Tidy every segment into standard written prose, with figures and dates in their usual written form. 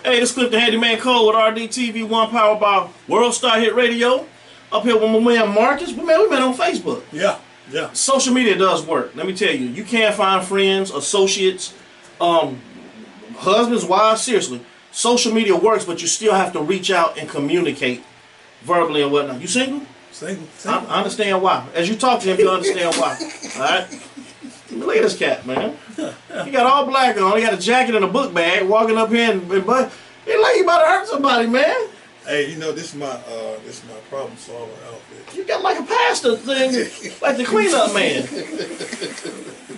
Hey, this Clip the Handyman Cole with RDTV1 powered by World Star Hit Radio. Up here with my man Marcus. But man, we met on Facebook. Yeah. Social media does work. Let me tell you. You can't find friends, associates, husbands, wives. Seriously, social media works, but you still have to reach out and communicate verbally and whatnot. You single? Single. I understand why. As you talk to him, you understand why. All right. Look at this cat, man. He got all black on. He got a jacket and a book bag, walking up here and but he like he about to hurt somebody, man. Hey, you know this is my problem solving outfit. You got like a pastor thing, like the cleanup man.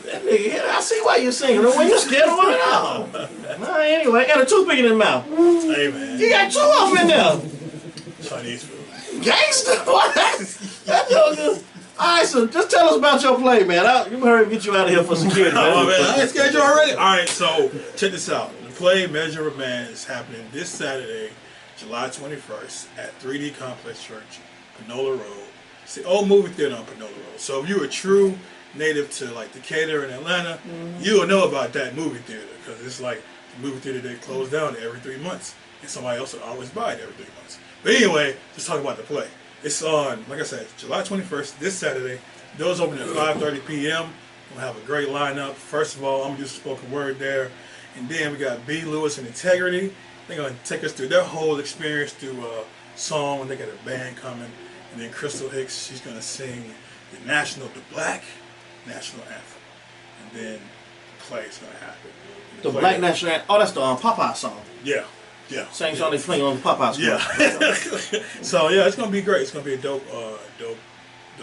That nigga, I see why you're single. When you're scared of women out. Anyway, got a toothpick in his mouth. Hey man. You got two of them in there. Chinese food. Gangster. What? That joke. Alright, so just tell us about your play, man. You heard get you out of here for security. Oh man, I scared you already. Alright, so check this out. The play Measure of a Man is happening this Saturday, July 21st at 3D Complex Church, Panola Road. It's the old movie theater on Panola Road. So if you're a true native to like Decatur and Atlanta, you'll know about that movie theater because it's like the movie theater that closed down every 3 months, and somebody else will always buy it every 3 months. But anyway, let's talk about the play. It's on, like I said, July 21st, this Saturday. Doors open at 5:30 p.m. We'll have a great lineup. First of all, I'm going to do spoken word there. And then we got B. Lewis and Integrity. They're going to take us through their whole experience through a song. They got a band coming. And then Crystal Hicks, she's going to sing the Black National Anthem. And then the play is going to happen. The Black National Anthem. Oh, that's the Popeye song. Yeah. Same song they playing on the Popeye song. Yeah. So yeah, it's gonna be great. It's gonna be a dope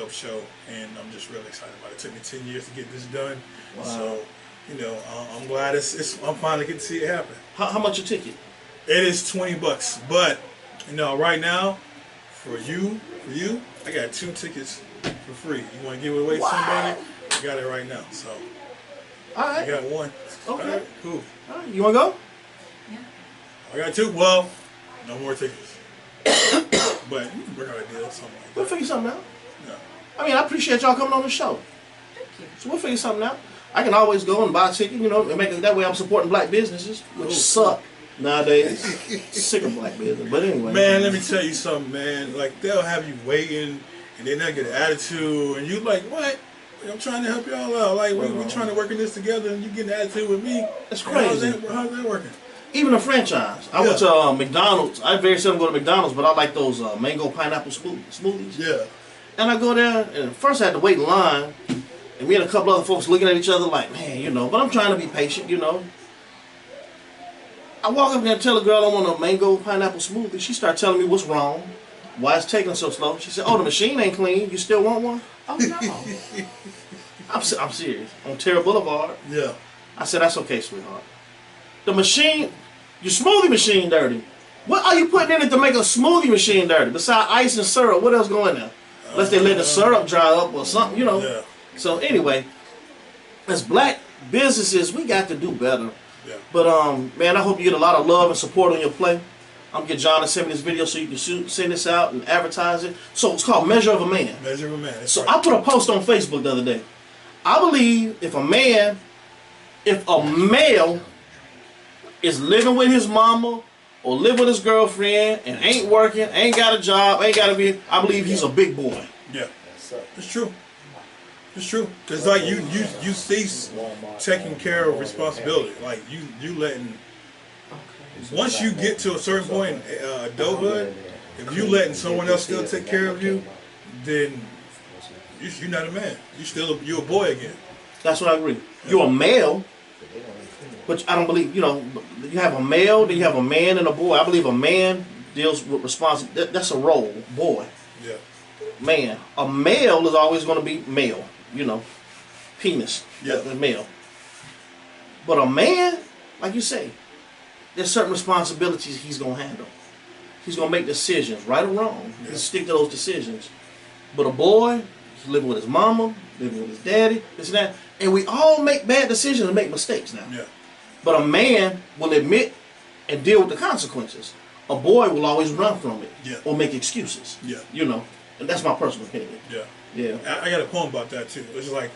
show, and I'm just really excited about it. It took me 10 years to get this done. Wow. So, you know, I'm glad I'm finally getting to see it happen. How much a ticket? It is $20, but you know, right now, for you, I got 2 tickets for free. You want to give it away to somebody? I got it right now. So, all right, I got 1. Okay, all right, cool. All right. You want to go? I got 2. Well, no more tickets. But you can work out a deal, something like that. We'll figure something out. Yeah. I mean, I appreciate y'all coming on the show. Thank you. So we'll figure something out. I can always go and buy a ticket, you know, and make it that way. I'm supporting black businesses, which suck nowadays. Sick of black business. But anyway. Man, let me tell you something, man. Like, they'll have you waiting, and then they'll get an attitude, and you like, what? I'm trying to help y'all out. Like, we're trying to work in this together, and you getting an attitude with me. That's crazy. How's that working? Even a franchise. I went to McDonald's. I very seldom go to McDonald's, but I like those mango pineapple smoothies. Yeah. And I go there, and first I had to wait in line, and me and a couple other folks looking at each other like, man, you know, but I'm trying to be patient, you know. I walk up there and tell the girl I want a mango pineapple smoothie. She started telling me what's wrong, why it's taking so slow. She said, oh, the machine ain't clean. You still want one? Oh, no. I'm serious. On Terra Boulevard. Yeah. I said, that's okay, sweetheart. The machine, your smoothie machine dirty. What are you putting in it to make a smoothie machine dirty? Besides ice and syrup, what else go in there? Unless they let the syrup dry up or something, you know. Yeah. So anyway, as black businesses, we got to do better. Yeah. But man, I hope you get a lot of love and support on your play. I'm gonna get John to send me this video so you can send this out and advertise it. So it's called Measure of a Man. Measure of a Man. That's So right. I put a post on Facebook the other day. I believe if a male is living with his mama or live with his girlfriend and ain't working, ain't got a job, ain't got to be, I believe he's a big boy. Yeah. It's true. It's true. Cause like you cease taking care of responsibility. Like you letting. Once you get to a certain point in adulthood, if you letting someone else still take care of you, then you're not a man. You're a boy again. That's what I agree. You're a male, but I don't believe, you know, you have a male, then you have a man and a boy. I believe a man deals with responsibility. That's a role, boy. Yeah. Man. A male is always going to be male, you know, penis. Yeah. The male. But a man, like you say, there's certain responsibilities he's going to handle. He's going to make decisions, right or wrong. Yeah. He'll stick to those decisions. But a boy, he's living with his mama, living with his daddy, this and that. And we all make bad decisions and make mistakes now. Yeah. But a man will admit and deal with the consequences. A boy will always run from it. Yeah. Or make excuses. Yeah. You know. And that's my personal opinion. Yeah. Yeah. I got a poem about that too. It's like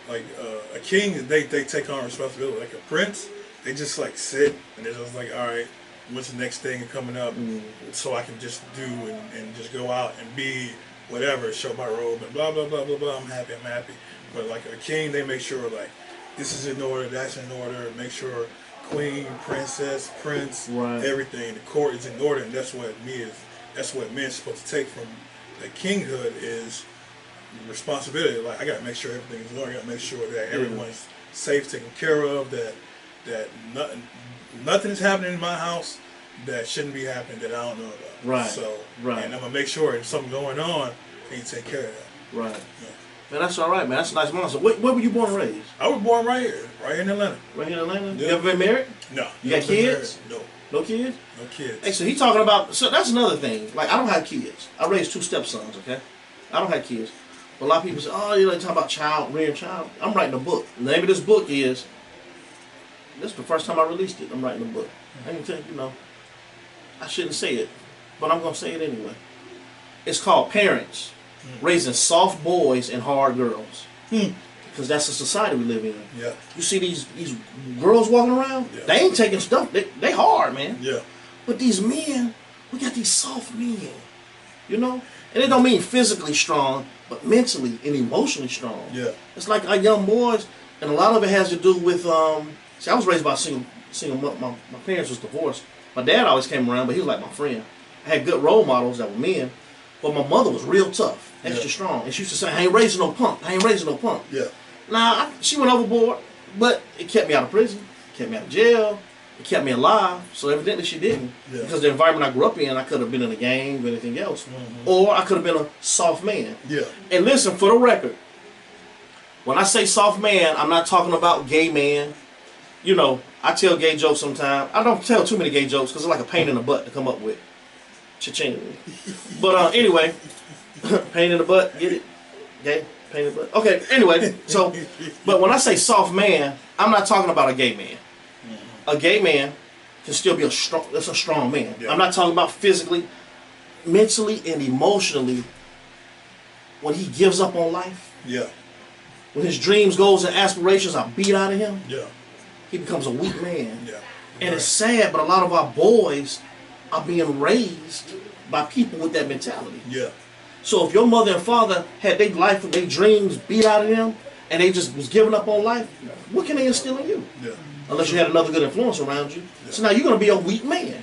a king, they take on responsibility. Like a prince, they just like sit and they're just like, all right, what's the next thing coming up, so I can just do and just go out and be whatever, show my robe and blah blah blah blah blah. I'm happy. But like a king, they make sure like this is in order, that's in order. Make sure queen, princess, prince, everything, the court is in order, and that's what men's supposed to take from the kinghood is responsibility. Like I got to make sure everything is in order. I got to make sure that everyone's safe, taken care of. That nothing is happening in my house that shouldn't be happening that I don't know about. Right. So right. And I'm gonna make sure if something going on, I need to take care of that. Right. Yeah. Man, that's all right, man. That's a nice monster. Where were you born and raised? I was born right here in Atlanta. Right here in Atlanta? Yeah. You ever been married? No. You got kids? No. No kids? No kids. Hey, so he talking about, so that's another thing. Like, I don't have kids. I raised 2 stepsons, okay? I don't have kids. But a lot of people say, oh, you're like talking about rearing child. I'm writing a book. The name of this book is, this is the first time I released it. I'm writing a book. I can tell you, I shouldn't say it, but I'm going to say it anyway. It's called Parents Raising Soft Boys and Hard Girls. Because that's the society we live in. Yeah. You see these girls walking around, they ain't taking stuff. They hard, man. Yeah. But these men, we got these soft men, you know? And it don't mean physically strong, but mentally and emotionally strong. Yeah. It's like our young boys, and a lot of it has to do with, see, I was raised by a single mother. My parents was divorced. My dad always came around, but he was like my friend. I had good role models that were men, but my mother was real tough, extra strong. And she used to say, I ain't raising no punk. I ain't raising no punk. Yeah. Now, she went overboard, but it kept me out of prison, kept me out of jail, it kept me alive, so evidently she didn't. Yeah. Because the environment I grew up in, I could have been in a gang or anything else. Or I could have been a soft man. Yeah. And listen, for the record, when I say soft man, I'm not talking about gay man. You know, I tell gay jokes sometimes. I don't tell too many gay jokes because it's like a pain in the butt to come up with. Cha-ching. But anyway, pain in the butt, get it? Gay? Pain in the butt. Okay, anyway, so, but when I say soft man, I'm not talking about a gay man. A gay man can still be a strong man. Yeah. I'm not talking about physically, mentally, and emotionally. When he gives up on life, when his dreams, goals, and aspirations are beat out of him, he becomes a weak man. And it's sad, but a lot of our boys are being raised by people with that mentality. So if your mother and father had their life and their dreams beat out of them, and they just was giving up on life, what can they instill in you? Unless you had another good influence around you. So now you're going to be a weak man.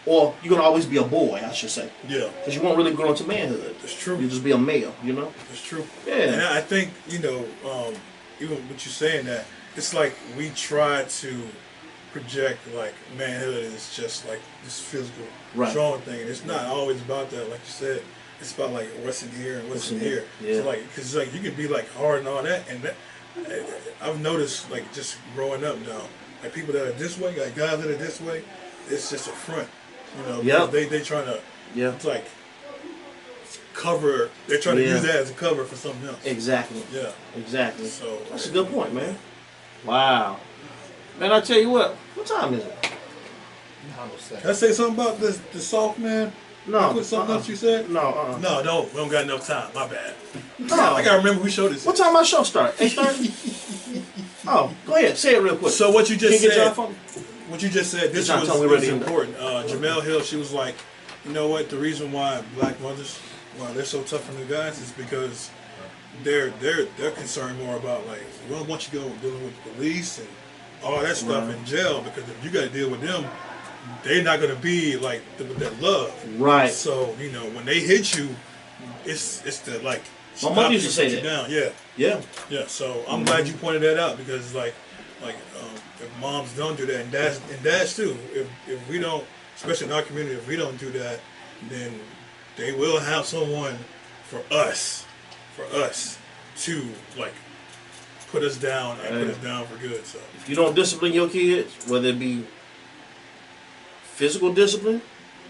Or you're going to always be a boy, I should say. Because you won't really grow into manhood. That's true. You'll just be a male, you know? That's true. Yeah. And I think, even with you saying that, it's like we try to project like manhood is just like this physical, strong thing. And it's not always about that, like you said. It's about like what's in here and what's in here. So like, because like you can be like hard and all that, and that, I've noticed like just growing up now, like people that are this way, like guys that are this way, it's just a front, you know. They trying to like cover. They're trying to use that as a cover for something else. Exactly. Yeah. Exactly. So that's a good point, man. Wow. Man, I tell you what time is it? Can I say something about the soft man? No. Put something else you said? No. No, we don't got enough time. My bad. No. I gotta remember who showed this. What time my show start? 8:30? Oh, go ahead. Say it real quick. So what you just said. What you just said. This was important. Jamel Hill. She was like, you know what? The reason why black mothers, why they're so tough on the guys, is because they're concerned more about like, we don't want you dealing with the police and all that stuff in jail, because if you got to deal with them, they're not gonna be like with that love. Right. So when they hit you, it's the like. My mother used to say that. Down. Yeah. So I'm glad you pointed that out, because like if moms don't do that, and dads too, if we don't, especially in our community, if we don't do that, then they will have someone for us to like put us down and put us down for good. So if you don't discipline your kids, whether it be physical discipline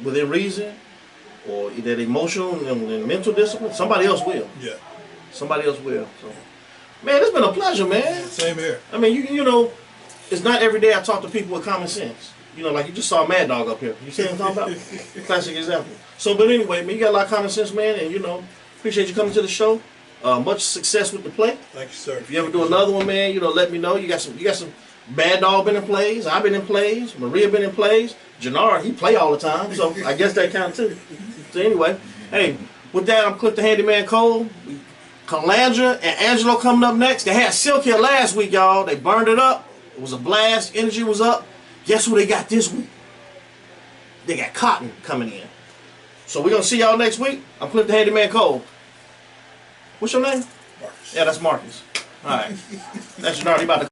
within reason, or either emotional and mental discipline, somebody else will. Somebody else will. So, man, it's been a pleasure, man. Same here. I mean, you know, it's not every day I talk to people with common sense. You know, like you just saw Mad Dog up here. You see what I'm talking about? Classic example. So, but anyway, man, you got a lot of common sense, man, and appreciate you coming to the show. Much success with the play. Thank you, sir. If you ever do another one, man, let me know. You got some Bad Dog been in plays. I've been in plays. Maria been in plays. Jannard, he play all the time, so I guess that counts too. So anyway, hey, with that, I'm Cliff the Handyman Cole. Calandra and Angelo coming up next. They had Silk here last week, y'all. They burned it up. It was a blast. Energy was up. Guess who they got this week? They got Cotton coming in. So we're going to see y'all next week. I'm Cliff the Handyman Cole. What's your name? Marcus. Yeah, that's Marcus. All right. That's Jannard. He about to